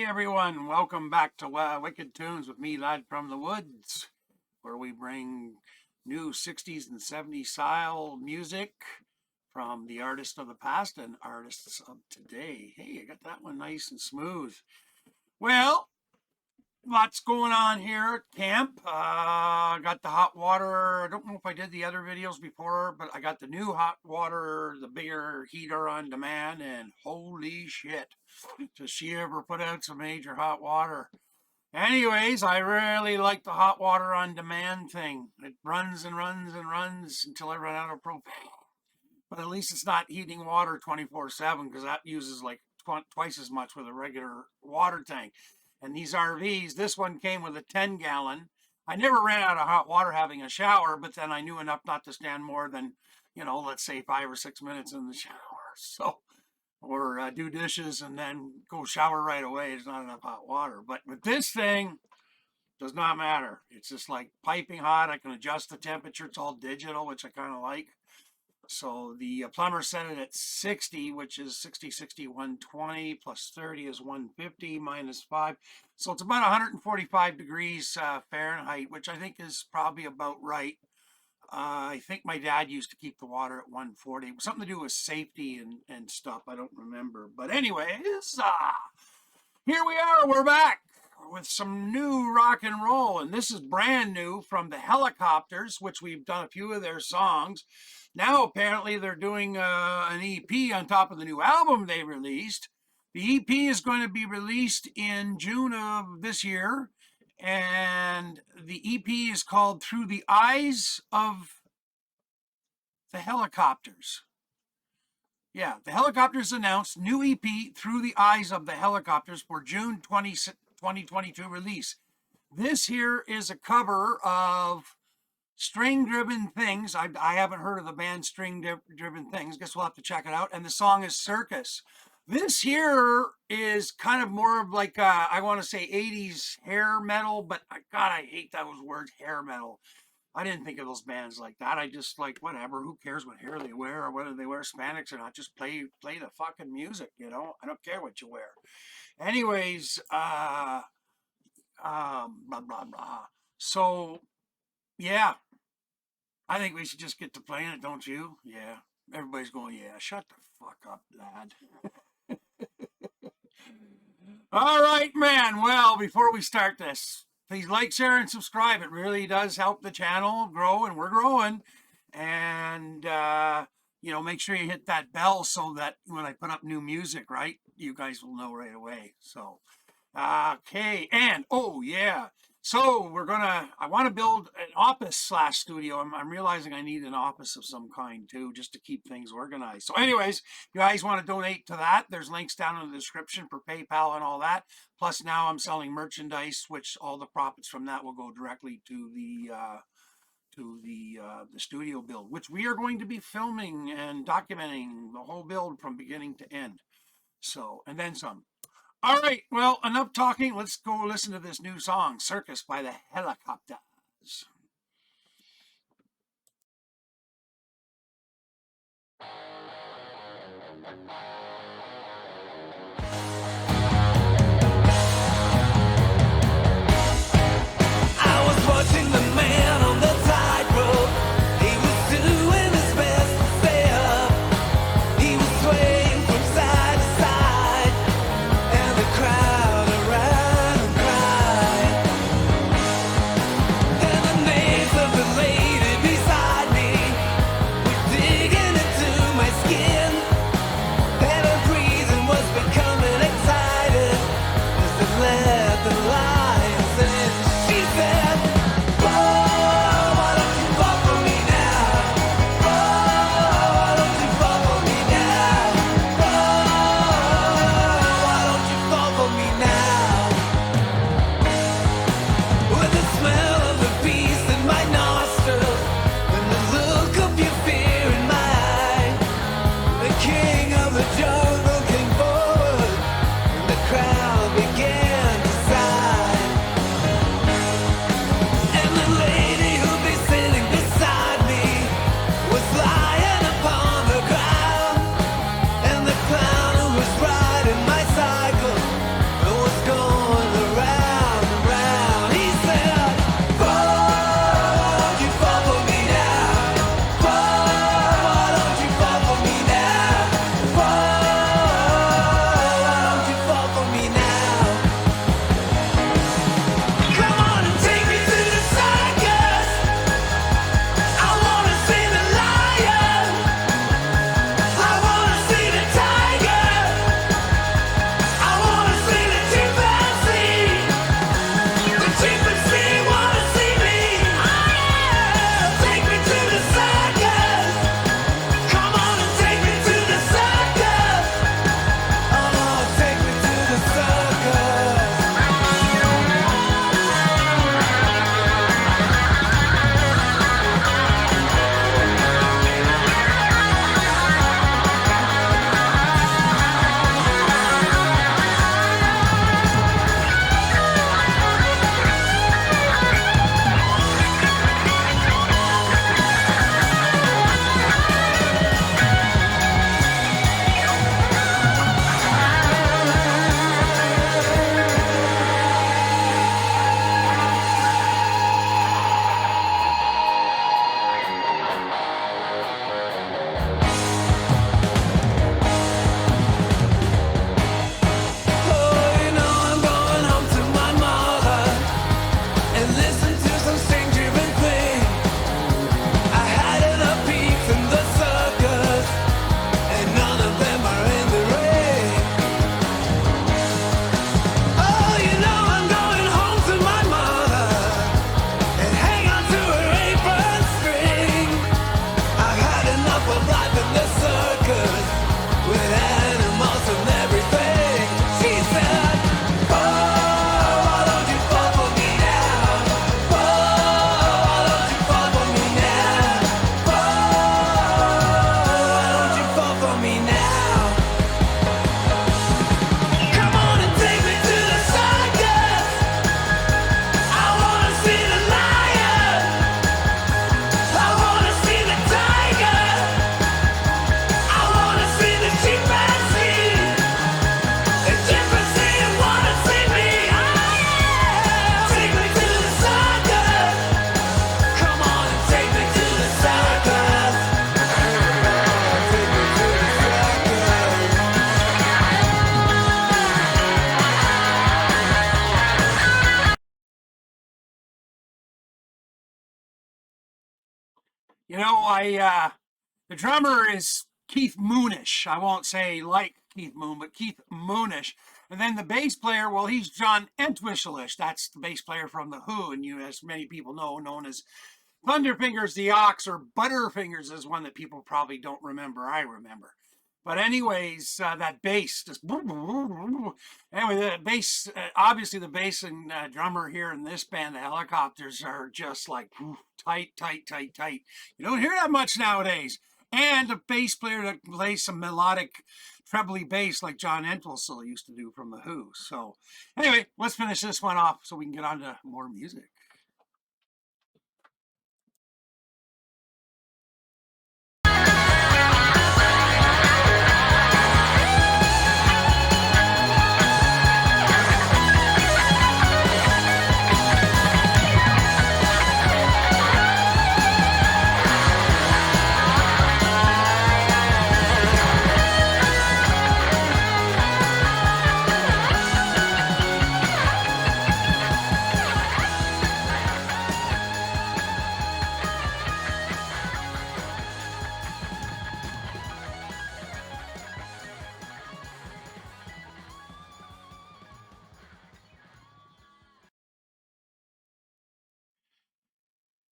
everyone, welcome back to Wicked Tunes with me, Lad from the Woods, where we bring new 60s and 70s style music from the artists of the past and artists of today. Hey, I got that one nice and smooth. Well, lots going on here at camp. I got the hot water. I don't know if I did the other videos before, but I got the new hot water, the bigger heater on demand, and holy shit, does she ever put out some major hot water. Anyways, I really like the hot water on demand thing. It runs and runs and runs until I run out of propane. But at least it's not heating water 24/7, because that uses like twice as much with a regular water tank. And these RVs, this one came with a 10-gallon. I never ran out of hot water having a shower, but then I knew enough not to stand more than, let's say 5 or 6 minutes in the shower. So, or do dishes and then go shower right away. There's not enough hot water. But with this thing, does not matter. It's just like piping hot. I can adjust the temperature. It's all digital, which I kind of like. So the plumber set it at 60, which is 60, 60, 120, plus 30 is 150, minus 5. So it's about 145 degrees Fahrenheit, which I think is probably about right. I think my dad used to keep the water at 140. It was something to do with safety and stuff. I don't remember. But anyways, here we are. We're back with some new rock and roll. And this is brand new from the Hellacopters, which we've done a few of their songs. Now, apparently, they're doing an EP on top of the new album they released. The EP is going to be released in June of this year. And the EP is called Through the Eyes of the Hellacopters. Yeah, the Hellacopters announced new EP Through the Eyes of the Hellacopters for June 2022 release. This here is a cover of String Driven Things. I haven't heard of the band String Driven Things. Guess we'll have to check it out. And the song is Circus. This here is kind of more of like, I want to say 80s hair metal, but God, I hate those words, hair metal. I didn't think of those bands like that. I just like, whatever, who cares what hair they wear or whether they wear spandex or not. Just play the fucking music, I don't care what you wear. Anyways, blah, blah, blah. So, yeah. I think we should just get to playing it, don't you? Yeah. Everybody's going, yeah, shut the fuck up, lad. All right, man. Well, before we start this, please like, share, and subscribe. It really does help the channel grow, and we're growing. And, make sure you hit that bell so that when I put up new music, right, you guys will know right away. So, okay. And, oh, yeah. So I want to build an office/studio. I'm realizing I need an office of some kind too, just to keep things organized. So anyways, if you guys want to donate to that, there's links down in the description for PayPal and all that. Plus now I'm selling merchandise, which all the profits from that will go directly to the studio build, which we are going to be filming and documenting the whole build from beginning to end. So, and then some. All right, well, enough talking. Let's go listen to this new song, Circus by the Hellacopters. I was watching the man on the tightrope. He was doing his best to stay up. He was swaying from side to side, and the crowd around him cried. And the names of the lady beside me were digging into my skin. And You know, the drummer is Keith Moonish. I won't say like Keith Moon, but Keith Moonish. And then the bass player, well, he's John Entwishelish. That's the bass player from The Who, and you, as many people know, known as Thunderfingers the Ox, or Butterfingers is one that people probably don't remember. I remember. But anyways, that bass just anyway. The bass, obviously, the bass and drummer here in this band, the Hellacopters, are just like tight, tight, tight, tight. You don't hear that much nowadays. And a bass player that plays some melodic trebly bass like John Entwistle used to do from The Who. So anyway, let's finish this one off so we can get on to more music.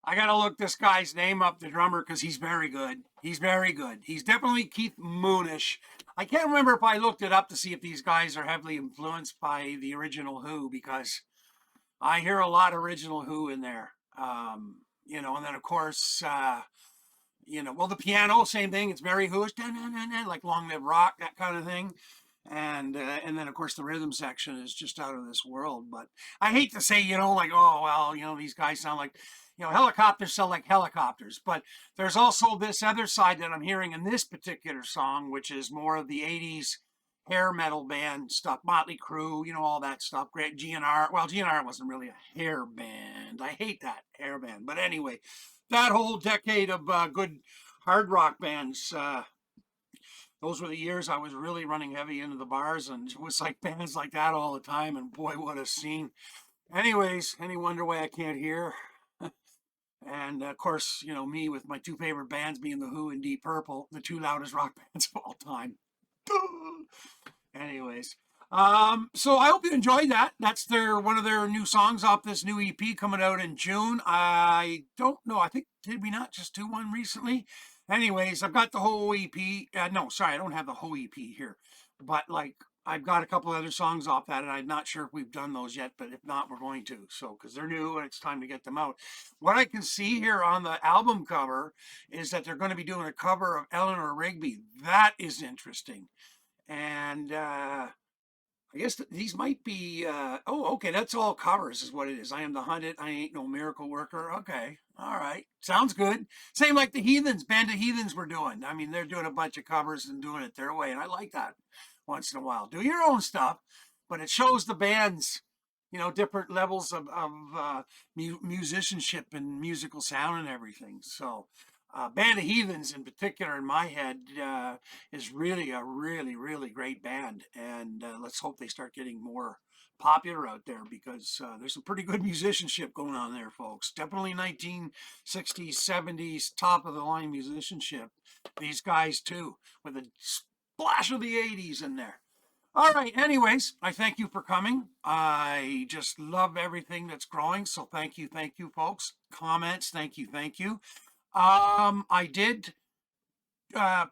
I gotta look this guy's name up, the drummer, because he's very good. He's very good. He's definitely Keith Moonish. I can't remember if I looked it up to see if these guys are heavily influenced by the original Who, because I hear a lot of original Who in there. You know, and then of course, you know, well, the piano, same thing. It's very Whoish, like Long Live Rock, that kind of thing. And then of course the rhythm section is just out of this world. But I hate to say, you know, like, oh well, you know, these guys sound like, you know, helicopters sound like helicopters. But there's also this other side that I'm hearing in this particular song, which is more of the '80s hair metal band stuff, Motley Crue, you know, all that stuff. Great GNR. Well, GNR wasn't really a hair band. I hate that hair band. But anyway, that whole decade of good hard rock bands. Those were the years I was really running heavy into the bars, and it was like bands like that all the time. And boy, what a scene! Anyways, any wonder why I can't hear? And of course, you know, me with my two favorite bands being The Who and Deep Purple, the two loudest rock bands of all time. Anyways, so I hope you enjoyed that. That's their one of their new songs off this new EP coming out in June. I don't know. I think, did we not just do one recently? Anyways, I've got the whole EP. No, sorry, I don't have the whole EP here, but like I've got a couple other songs off that, and I'm not sure if we've done those yet. But if not, we're going to. So because they're new and it's time to get them out. What I can see here on the album cover is that they're going to be doing a cover of Eleanor Rigby. That is interesting. And I guess these might be. Oh, okay, that's all covers, is what it is. I am the hunted. I ain't no miracle worker. Okay, all right, sounds good. Same like the Heathens, band of Heathens were doing. I mean, they're doing a bunch of covers and doing it their way, and I like that. Once in a while, do your own stuff, but it shows the bands, you know, different levels of musicianship and musical sound and everything. So Band of Heathens in particular in my head is really a really great band, and let's hope they start getting more popular out there, because there's some pretty good musicianship going on there, folks. Definitely 1960s 70s top of the line musicianship. These guys too, with a splash of the 80s in there. All right, anyways, I thank you for coming. I just love everything that's growing, so thank you, folks. Comments, thank you. I did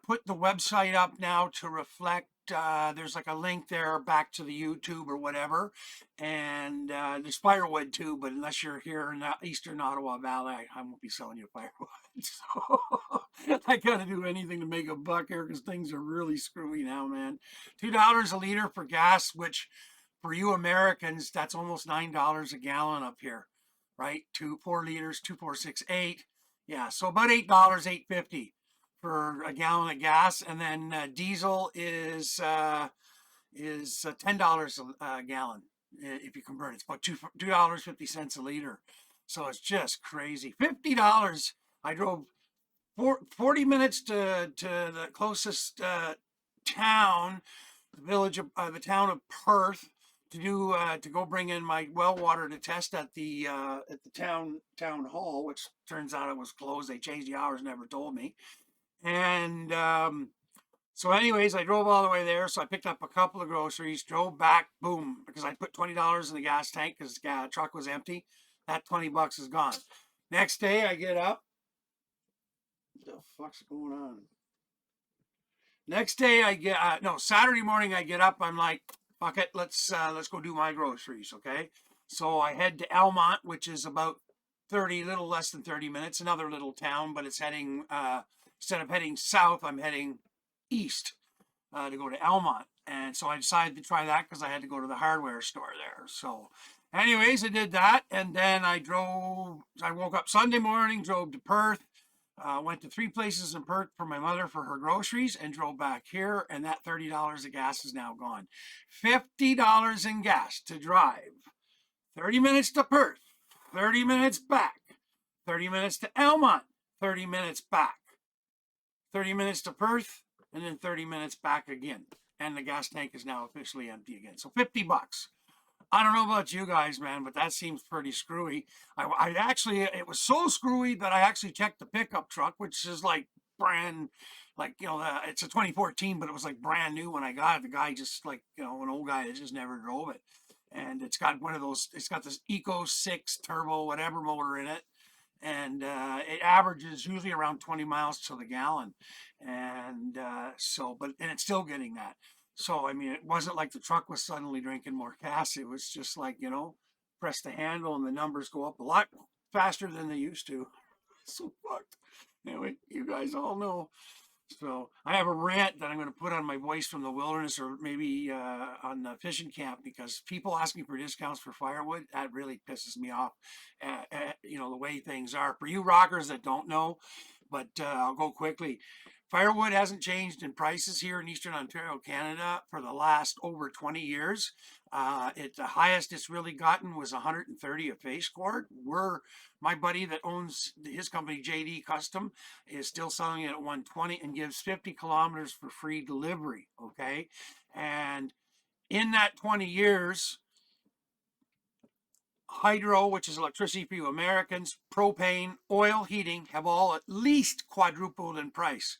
put the website up now to reflect. There's like a link there back to the YouTube or whatever, and there's firewood too. But unless you're here in the Eastern Ottawa Valley, I won't be selling you firewood. So I gotta do anything to make a buck here, because things are really screwy now, man. $2 a liter for gas, which for you Americans, that's almost $9 a gallon up here, right? 4 liters, 2, 4, 6, 8. Yeah, so about $8, 8.50 for a gallon of gas, and then diesel is $10 a gallon if you convert it. It's about $2.50 a liter. So it's just crazy. $50. I drove 40 minutes to the closest town, the town of Perth, to go bring in my well water to test at the town hall, which turns out it was closed. They changed the hours, never told me. And so, anyways, I drove all the way there. So I picked up a couple of groceries, drove back, boom, because I put $20 in the gas tank because the truck was empty. That $20 is gone. Next day, I get up. What the fuck's going on? Next day, I get Saturday morning, I get up. I'm like, fuck it, let's go do my groceries, okay? So I head to Almont, which is about little less than 30 minutes, another little town, but it's heading instead of heading south, I'm heading east to go to Almont. And so I decided to try that because I had to go to the hardware store there. So, anyways, I did that, and then I woke up Sunday morning, drove to Perth. Went to 3 places in Perth for my mother for her groceries and drove back here, and that $30 of gas is now gone. $50 in gas to drive 30 minutes to Perth, 30 minutes back, 30 minutes to Almont, 30 minutes back, 30 minutes to Perth, and then 30 minutes back again. And the gas tank is now officially empty again. So $50. I don't know about you guys, man, but that seems pretty screwy. I actually, it was so screwy that I actually checked the pickup truck, which is like it's a 2014, but it was like brand new when I got it. The guy just like, an old guy that just never drove it. And it's got it's got this Eco 6 turbo, whatever motor in it. And it averages usually around 20 miles to the gallon. And and it's still getting that. So, I mean, it wasn't like the truck was suddenly drinking more gas. It was just like, press the handle and the numbers go up a lot faster than they used to. So fucked. Anyway, you guys all know. So I have a rant that I'm going to put on my Voice from the Wilderness, or maybe on the fishing camp, because people asking for discounts for firewood, that really pisses me off. The way things are. For you rockers that don't know, but I'll go quickly. Firewood hasn't changed in prices here in Eastern Ontario, Canada, for the last over 20 years. The highest it's really gotten was 130 a face cord. My buddy that owns his company, JD Custom, is still selling it at 120 and gives 50 kilometers for free delivery. Okay, and in that 20 years, hydro, which is electricity for you Americans, propane, oil heating have all at least quadrupled in price.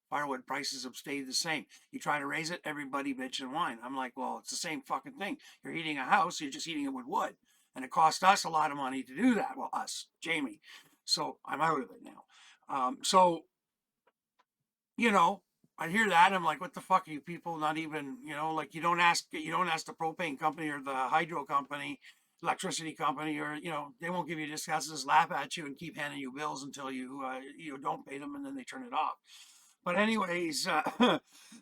Firewood prices have stayed the same. You try to raise it, everybody bitch and whine. I'm like, well, it's the same fucking thing. You're heating a house, you're just heating it with wood. And it cost us a lot of money to do that. Well, us, Jamie. So I'm out of it now. I hear that. I'm like, what the fuck are you people not even, you don't ask the propane company or the hydro company, electricity company, or, they won't give you discounts, just laugh at you and keep handing you bills until you don't pay them, and then they turn it off. But anyways,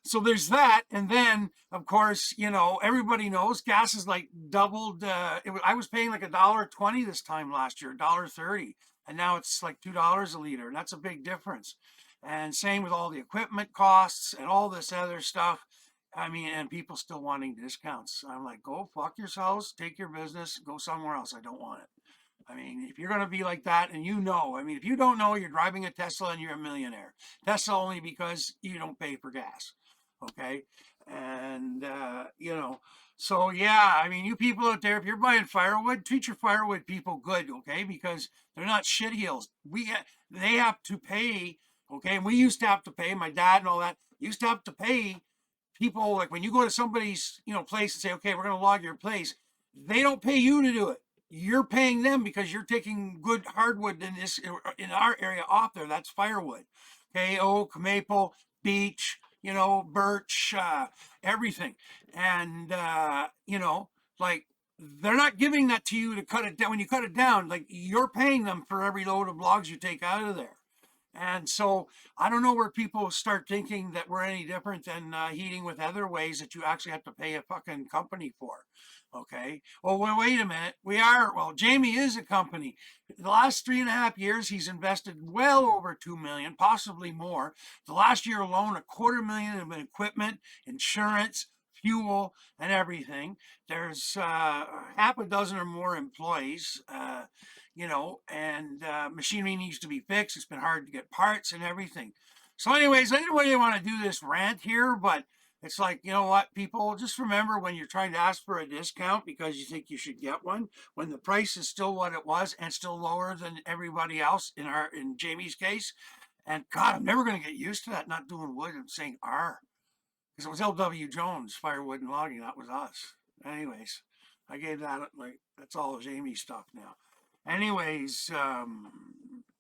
so there's that. And then, of course, everybody knows gas is like doubled. I was paying like $1.20 this time last year, $1.30. And now it's like $2 a liter. And that's a big difference. And same with all the equipment costs and all this other stuff. I mean, and people still wanting discounts. I'm like, go fuck yourselves, take your business, go somewhere else. I don't want it. I mean, if you're going to be like that, and if you don't know, you're driving a Tesla and you're a millionaire. Tesla only because you don't pay for gas. Okay. And, so yeah, I mean, you people out there, if you're buying firewood, treat your firewood people good. Okay. Because they're not shitheels. They have to pay. Okay. And we used to have to pay, my dad and all that used to have to pay people. Like when you go to somebody's, place and say, okay, we're going to log your place. They don't pay you to do it. You're paying them because you're taking good hardwood in our area off there. That's firewood. Okay, oak, maple, beech, birch, everything. And like they're not giving that to you to cut it down. When you cut it down, like you're paying them for every load of logs you take out of there. And so I don't know where people start thinking that we're any different than heating with other ways that you actually have to pay a fucking company for. Okay. Well, wait a minute. Jamie is a company. The last 3.5 years, he's invested well over $2 million, possibly more. The last year alone, $250,000 in equipment, insurance, fuel, and everything. There's half a dozen or more employees, and machinery needs to be fixed. It's been hard to get parts and everything. So anyways, I didn't really want to do this rant here, but It's like, you know what, people, just remember when you're trying to ask for a discount because you think you should get one, when the price is still what it was and still lower than everybody else in Jamie's case. And God, I'm never going to get used to that, not doing wood and saying R. Because it was L.W. Jones, Firewood and Logging. That was us. Anyways, I gave that, like, that's all Jamie stuff now. Anyways,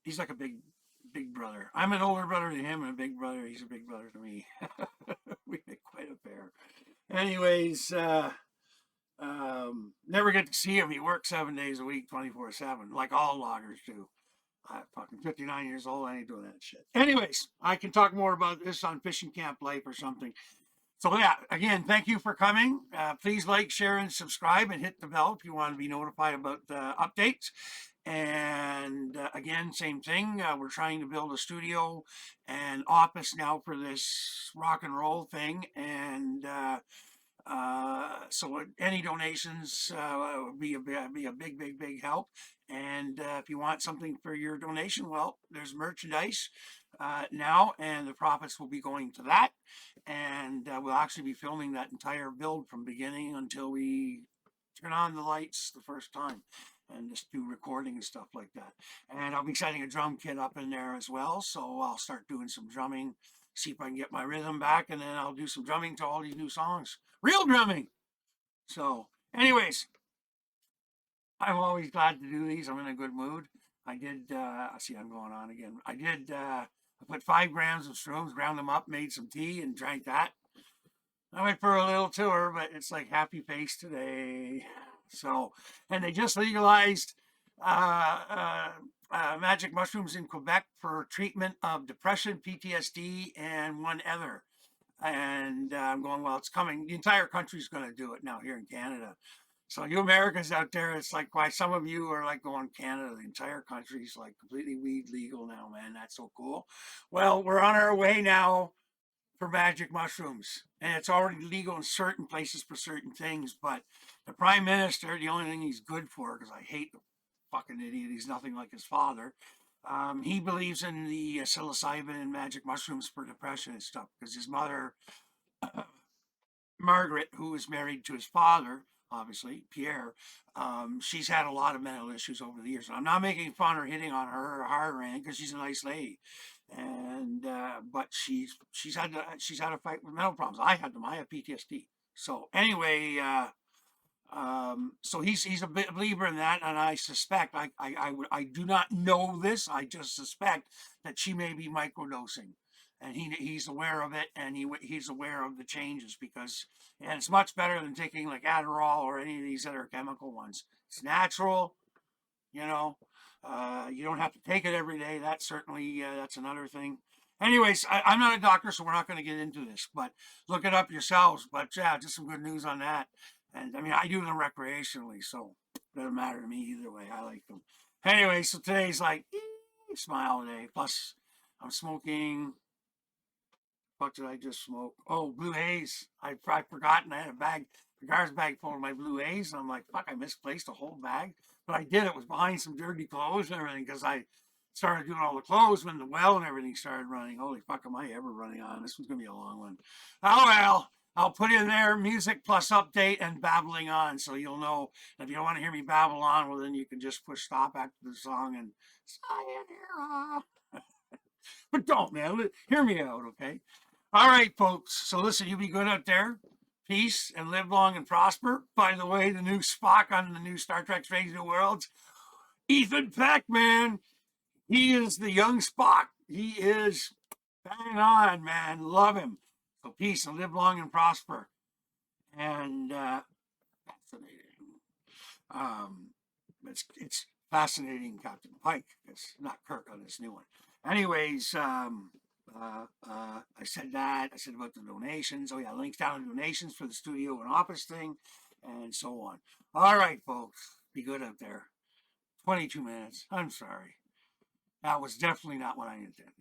he's like a big brother. I'm an older brother to him and a big brother. He's a big brother to me. We make quite a pair. Anyways, never get to see him. He works 7 days a week, 24/7, like all loggers do. I'm fucking 59 years old. I ain't doing that shit. Anyways, I can talk more about this on Fishing Camp Life or something. So yeah, again, thank you for coming. Please like, share, and subscribe, and hit the bell if you want to be notified about the updates. And again, same thing. We're trying to build a studio and office now for this rock and roll thing. And so any donations would be a big help. And if you want something for your donation, well, there's merchandise now, and the profits will be going to that. And we'll actually be filming that entire build from beginning until we turn on the lights the first time, and just do recording and stuff like that. And I'll be setting a drum kit up in there as well, so I'll start doing some drumming, see if I can get my rhythm back, and then I'll do some drumming to all these new songs. Real drumming! So, anyways, I'm always glad to do these. I'm in a good mood. I did, see, I'm going on again. I put 5 grams of shrooms, ground them up, made some tea, and drank that. I went for a little tour, but it's like happy face today. So, and they just legalized magic mushrooms in Quebec for treatment of depression, PTSD, and one other. And I'm going, well, it's coming. The entire country's going to do it now here in Canada. So you Americans out there, it's like why some of you are like going Canada. The entire country's like completely weed legal now, man. That's so cool. Well, we're on our way now for magic mushrooms, and it's already legal in certain places for certain things. But the prime minister, the only thing he's good for, because I hate the fucking idiot, he's nothing like his father. He believes in the psilocybin and magic mushrooms for depression and stuff because his mother, Margaret, who is married to his father, obviously Pierre, she's had a lot of mental issues over the years. And I'm not making fun or hitting on her or hiring because she's a nice lady, and but she's had a fight with mental problems. I had them. I have PTSD. So anyway, so he's a believer in that, and I suspect I do not know this. I just suspect that she may be microdosing, and he's aware of it, and he's aware of the changes and it's much better than taking like Adderall or any of these other chemical ones. It's natural, you know. You don't have to take it every day. That's certainly that's another thing. Anyways, I'm not a doctor, so we're not going to get into this, but look it up yourselves. But yeah, just some good news on that. And I mean, I do them recreationally, so it doesn't matter to me either way. I like them. Anyway, so today's like smile day. Plus, I'm smoking. What did I just smoke? Oh, blue haze. I've forgotten I had a garbage bag full of my blue haze. And I'm like, fuck, I misplaced a whole bag. But I did. It was behind some dirty clothes and everything because I started doing all the clothes when the well and everything started running. Holy fuck, am I ever running on? This one's going to be a long one. Oh, well. I'll put in there music plus update and babbling on, so you'll know. If you don't want to hear me babble on, well, then you can just push stop after the song and sayonara. But don't, man. Hear me out, okay? All right, folks. So listen, you be good out there. Peace and live long and prosper. By the way, the new Spock on the new Star Trek Strange New Worlds, Ethan Peck, man. He is the young Spock. He is bang on, man. Love him. So peace and live long and prosper. And fascinating. It's fascinating, Captain Pike. It's not Kirk on this new one. Anyways, I said that. I said about the donations. Oh yeah, links down to donations for the studio and office thing, and so on. All right, folks, be good out there. 22 minutes. I'm sorry. That was definitely not what I intended.